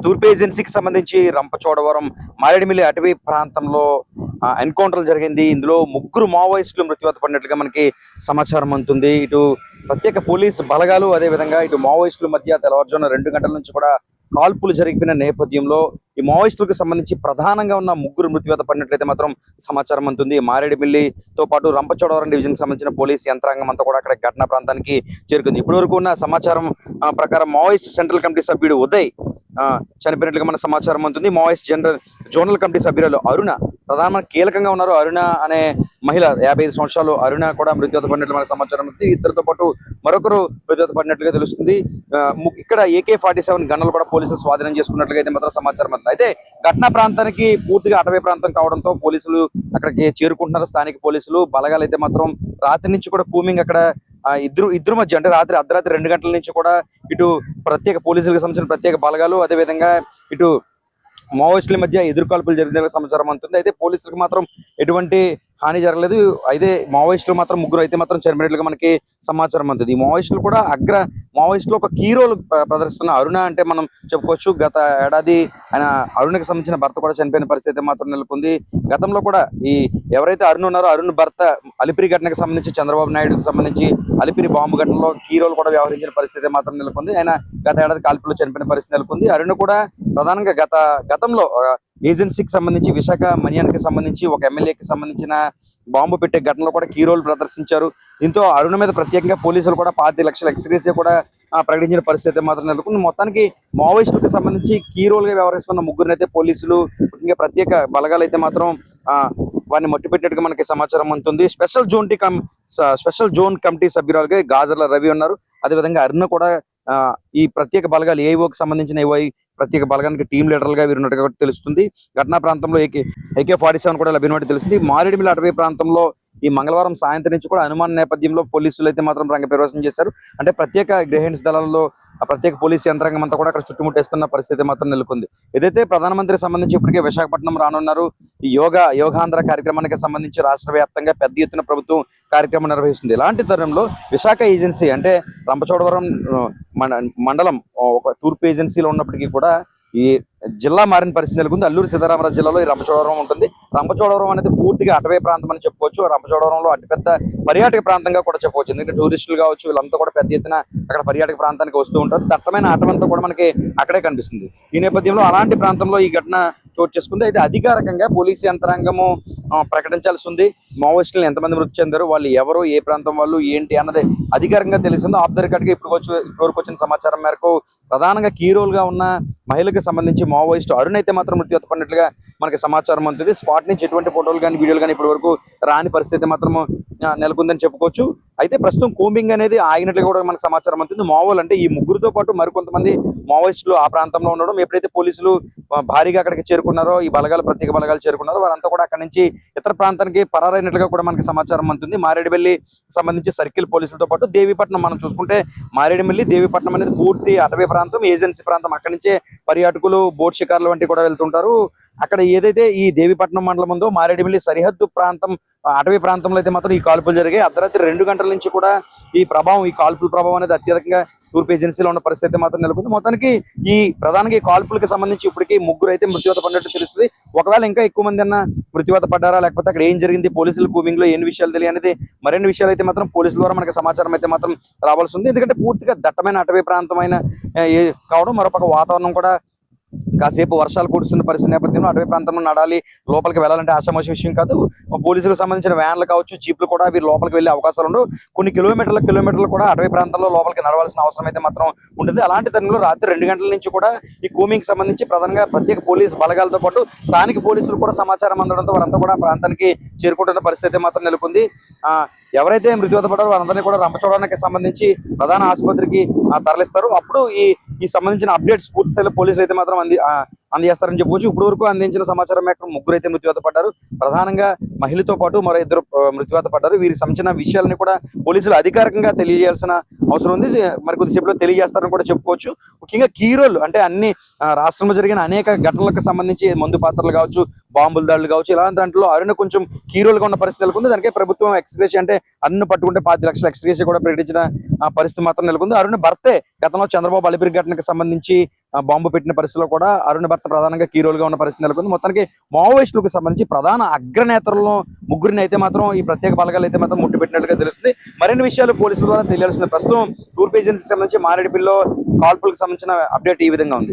తూర్పు ఏజెన్సీకి సంబంధించి రంపచోడవరం మారేడుమిల్లి అటవీ ప్రాంతంలో ఎన్కౌంటర్ జరిగింది. ఇందులో ముగ్గురు మావోయిస్టులు మృత్యువాత పడినట్లుగా మనకి సమాచారం అందుతుంది. ఇటు ప్రత్యేక పోలీస్ బలగాలు, అదేవిధంగా ఇటు మావోయిస్టుల మధ్య తెల్లవారుజామున 2 గంటల నుంచి కూడా కాల్పులు జరిగిన నేపథ్యంలో ఈ మావోయిస్టులకు సంబంధించి ప్రధానంగా ఉన్న ముగ్గురు మృత్యువాత పడినట్లయితే మాత్రం సమాచారం అందుతుంది. మారేడుమిల్లితో పాటు రంపచోడవరం డివిజన్ సంబంధించిన పోలీస్ యంత్రాంగం అంతా కూడా అక్కడ ఘటనా ప్రాంతానికి చేరుకుంది. ఇప్పటి వరకు ఉన్న సమాచారం ప్రకారం మావోయిస్ట్ సెంట్రల్ కమిటీ సభ్యుడు ఉదయ్ చనిపోయినట్లుగా మన సమాచారం అందుతుంది. మావోయిస్ట్ జోనల్ కమిటీ సభ్యురాలు అరుణ ప్రధానమైన కీలకంగా ఉన్నారు. అరుణ అనే మహిళ 55 సంవత్సరాలు అరుణ కూడా మృత్యువాత పడినట్లు మన సమాచారం ఉంది. ఇద్దరితో పాటు మరొకరు మృత్యువాత పడినట్లుగా తెలుస్తుంది. ఇక్కడ AK-47 గన్నులు కూడా పోలీసులు స్వాధీనం చేసుకున్నట్లుగా అయితే మాత్రం సమాచారం ఉంది. అయితే ఘటనా ప్రాంతానికి పూర్తిగా అటవీ ప్రాంతం కావడంతో పోలీసులు అక్కడికి చేరుకుంటున్నారు. స్థానిక పోలీసులు బలగాలు అయితే మాత్రం రాత్రి నుంచి కూడా కూమింగ్ అక్కడ ఇద్దరు మధ్య అంటే అర్ధరాత్రి 2 గంటల నుంచి కూడా ఇటు ప్రత్యేక పోలీసులకు సంబంధించిన ప్రత్యేక బలగాలు, అదేవిధంగా ఇటు మావోయిస్టుల మధ్య ఎదురుకాల్పులు జరిగిన సమాచారం అందుతుంది. అయితే పోలీసులకు మాత్రం ఎటువంటి హాని జరగలేదు. అయితే మావోయిస్టులు మాత్రం ముగ్గురు అయితే మాత్రం చనిపోయినట్లుగా మనకి సమాచారం అందుతుంది. ఈ మావోయిస్టులు కూడా మావోయిస్టులు ఒక కీ రోల్ ప్రదర్శిస్తున్న అరుణ అంటే మనం చెప్పుకోవచ్చు. గత ఏడాది ఆయన అరుణకి సంబంధించిన భర్త కూడా చనిపోయిన పరిస్థితి మాత్రం నెలకొంది. గతంలో కూడా ఈ ఎవరైతే అరుణ్ ఉన్నారో అరుణ్ భర్త అలిపిరి ఘటనకు సంబంధించి చంద్రబాబు నాయుడుకి సంబంధించి అలిపిరి బాంబు ఘటనలో కీ రోల్ కూడా వ్యవహరించిన పరిస్థితి మాత్రం నెలకొంది. ఆయన గత ఏడాది కాల్పులో చనిపోయిన పరిస్థితి నెలకొంది. అరుణ్ కూడా ప్రధానంగా గతంలో ఏజెన్సీకి సంబంధించి విశాఖ మన్యానికి సంబంధించి ఒక ఎమ్మెల్యేకి సంబంధించిన బాంబు పెట్టే ఘటనలో కూడా కీ రోల్ ప్రదర్శించారు. దీంతో అరుణ మీద ప్రత్యేకంగా పోలీసులు కూడా 5 లక్షల ఎక్స్గ్రేషియా కూడా ప్రకటించిన పరిస్థితి మాత్రం నెలకొంది. మొత్తానికి మావోయిస్టులకు సంబంధించి కీ రోల్ గా వ్యవహరిస్తున్న ముగ్గురిని అయితే పోలీసులు ఇంకా ప్రత్యేక బలగాలు అయితే మాత్రం వారిని మట్టిపెట్టినట్టుగా మనకి సమాచారం అందుతుంది. స్పెషల్ జోన్ కమిటీ సభ్యురాలుగా గాజర్ల రవి ఉన్నారు. అదేవిధంగా అరుణ కూడా ఈ ప్రత్యేక బలగాలు ఏఓకి సంబంధించిన ప్రత్యేక బలగానికి టీం లీడర్లుగా వీరు ఉన్నట్టుగా తెలుస్తుంది. ఘటనా ప్రాంతంలో AK-47 కూడా లభ్యమైనట్టు తెలుస్తుంది. మారేడుమిల్లి అటవీ ప్రాంతంలో ఈ మంగళవారం సాయంత్రం నుంచి కూడా అనుమాన నేపథ్యంలో పోలీసులు అయితే మాత్రం రంగప్రవేశం చేశారు. అంటే ప్రత్యేక గ్రహెండ్స్ దళాల్లో ప్రత్యేక పోలీసు యంత్రాంగం అంతా కూడా అక్కడ చుట్టుముట్టేస్తున్న పరిస్థితి మాత్రం నెలకొంది. ఏదైతే ప్రధానమంత్రి సంబంధించి ఇప్పటికే విశాఖపట్నం రానున్నారు. ఈ యోగాంధ్ర కార్యక్రమానికి సంబంధించి రాష్ట్ర వ్యాప్తంగా పెద్ద ఎత్తున ప్రభుత్వం కార్యక్రమం నిర్వహిస్తుంది. ఇలాంటి తరుణంలో విశాఖ ఏజెన్సీ అంటే రంపచోడవరం మండలం ఒక తూర్పు ఏజెన్సీలో ఉన్నప్పటికీ కూడా ఈ జిల్లా మారిన పరిస్థితి నెలకొంది. అల్లూరు సీతారామరాజు జిల్లాలో ఈ రంపచోడవరం ఉంటుంది. రంపచోడవరం అనేది పూర్తిగా అటవీ ప్రాంతం అని చెప్పుకోవచ్చు. రంపచోడవరంలో అతిపెద్ద పర్యాటక ప్రాంతంగా కూడా చెప్పవచ్చు. ఎందుకంటే టూరిస్టులు కావచ్చు వీళ్ళంతా కూడా పెద్ద ఎత్తున అక్కడ పర్యాటక ప్రాంతానికి వస్తూ ఉంటారు. దట్టమైన అటవంతా కూడా మనకి అక్కడే కనిపిస్తుంది. ఈ నేపథ్యంలో అలాంటి ప్రాంతంలో ఈ ఘటన చోటు చేసుకుంది. అయితే అధికారికంగా పోలీసు యంత్రాంగము ప్రకటించాల్సి ఉంది. మావోయిస్టులు ఎంతమంది మృతి చెందారు, వాళ్ళు ఎవరు, ఏ ప్రాంతం వాళ్ళు, ఏంటి అన్నది అధికారికంగా తెలిసిందో. ఆఫ్ ద రికార్డ్ గా ఇప్పటివరకు వచ్చిన సమాచారం మేరకు ప్రధానంగా కీ రోల్ గా ఉన్న మహిళకు సంబంధించి మావోయిస్టు అరుణ్ అయితే మాత్రం మృత్యువాత పడినట్లుగా మనకి సమాచారం అందుతుంది. స్పాట్ నుంచి ఎటువంటి ఫోటోలు కానీ వీడియోలు కానీ ఇప్పటి వరకు రాని పరిస్థితి మాత్రం నెలకొందని చెప్పుకోవచ్చు. అయితే ప్రస్తుతం కూంబింగ్ అనేది ఆగినట్లుగా కూడా మనకు సమాచారం అందుతుంది. మావోలు అంటే ఈ ముగ్గురుతో పాటు మరికొంతమంది మావోయిస్టులు ఆ ప్రాంతంలో ఉండడం, ఎప్పుడైతే పోలీసులు భారీగా అక్కడికి చేరుకున్నారో, ఈ ప్రత్యేక బలగాలు చేరుకున్నారో వారంతా కూడా అక్కడి నుంచి ఇతర ప్రాంతానికి పరారైనట్లుగా కూడా మనకి సమాచారం అందుతుంది. మారేడుమిల్లి సంబంధించి సర్కిల్ పోలీసులతో పాటు దేవీపట్నం మనం చూసుకుంటే మారేడుమిల్లి దేవీపట్నం అనేది పూర్తి అటవీ ప్రాంతం, ఏజెన్సీ ప్రాంతం. అక్కడి నుంచే పర్యాటకులు బోట్ షికార్లు వంటివి కూడా వెళ్తుంటారు. అక్కడ ఏదైతే ఈ దేవీపట్నం మండలం ఉందో మారేడుమిల్లి సరిహద్దు ప్రాంతం అటవీ ప్రాంతంలో అయితే మాత్రం ఈ కాల్పులు జరిగాయి. అర్ధరాత్రి 2 గంటల నుంచి కూడా ఈ కాల్పుల ప్రభావం అనేది అత్యధికంగా తూర్పు ఏజెన్సీలో ఉన్న పరిస్థితి మాత్రం నెలకొంది. మొత్తానికి ప్రధానంగా ఈ కాల్పులకు సంబంధించి ఇప్పటికీ ముగ్గురు అయితే మృత్యువాత పడినట్టు తెలుస్తుంది. ఒకవేళ ఇంకా ఎక్కువ మంది అన్న మృత్యువాత పడ్డారా, లేకపోతే అక్కడ ఏం జరిగింది, పోలీసుల కూమింగ్ లో ఎన్ని విషయాలు తెలియనేది మరిన్ని విషయాలు అయితే మాత్రం పోలీసుల ద్వారా మనకి సమాచారం అయితే మాత్రం రావాల్సి ఉంది. ఎందుకంటే పూర్తిగా దట్టమైన అటవీ ప్రాంతమైన కావడం, మరోపక్క వాతావరణం కూడా కాసేపు వర్షాలు కురుస్తున్న పరిస్థితి నేపథ్యంలో అటవీ ప్రాంతంలో నడాలి, లోపలికి వెళ్ళాలంటే ఆషామాషి విషయం కాదు. పోలీసులకు సంబంధించిన వ్యాన్లు కావచ్చు, జీప్లు కూడా వీరు లోపలికి వెళ్ళే అవకాశాలు ఉండవు. కొన్ని కిలోమీటర్లు కూడా అటవీ ప్రాంతంలో లోపలికి నడవాల్సిన అవసరం అయితే మాత్రం ఉంటుంది. అలాంటి తరుణంలో రాత్రి 2 గంటల నుంచి కూడా ఈ కూమింగ్ సంబంధించి ప్రధానంగా ప్రత్యేక పోలీసు బలగాలతో పాటు స్థానిక పోలీసులు కూడా సమాచారం అందడంతో వారంతా కూడా ప్రాంతానికి చేరుకుంటున్న పరిస్థితి మాత్రం నెలకొంది. ఎవరైతే మృత్యువాత పడ్డారో వారందరినీ కూడా రంపచోడవరానికి సంబంధించి ప్రధాన ఆసుపత్రికి తరలిస్తారు. అప్పుడు ఈ సంబంధించిన అప్డేట్స్ పూర్తి స్థాయిలో పోలీసులు అయితే మాత్రం అందజేస్తారని చెప్పవచ్చు. ఇప్పుడు వరకు అందించిన సమాచారం మేరకు ముగ్గురు అయితే మృత్యువాత పడ్డారు. ప్రధానంగా మహిళతో పాటు మరో 2 మృత్యువాత పడ్డారు. వీరికి సంబంధించిన విషయాలను కూడా పోలీసులు అధికారికంగా తెలియజేయాల్సిన అవసరం ఉంది. మరి కొద్దిసేపులో తెలియజేస్తారని కూడా చెప్పుకోవచ్చు. ముఖ్యంగా కీ రోల్ అంటే అన్ని రాష్ట్రంలో జరిగిన అనేక ఘటనలకు సంబంధించి మందు పాత్రలు కావచ్చు, బాంబుల దాడులు కావచ్చు, ఇలాంటి దాంట్లో అరుణ కొంచెం కీ రోల్ గా ఉన్న పరిస్థితి నెలకొంది. దానికే ప్రభుత్వం ఎక్స్గ్రేషియా అంటే అరుణ్ పట్టుకుంటే 5 లక్షల ఎక్స్గ్రేషియా కూడా ప్రకటించిన పరిస్థితి మాత్రం నెలకొంది. అరుణ్ భర్తే గతంలో చంద్రబాబు అలిపిరి ఘటనకు సంబంధించి బాంబు పెట్టిన పరిస్థితిలో కూడా అరుణ్ భర్త ప్రధానంగా కీ రోల్ గా ఉన్న పరిస్థితి నెలకొంది. మొత్తానికి మావోయిస్టులకు సంబంధించి ప్రధాన అగ్రనేతలను ముగ్గురిని అయితే మాత్రం ఈ ప్రత్యేక బలగాలు అయితే మాత్రం ముట్టిపెట్టినట్లుగా తెలుస్తుంది. మరిన్ని విషయాలు పోలీసుల ద్వారా తెలియాల్సింది. ప్రస్తుతం టూర్పు ఏజెన్సీకి సంబంధించి మారేడుమిల్లిలో కాల్పులకు సంబంధించిన అప్డేట్ ఈ విధంగా ఉంది.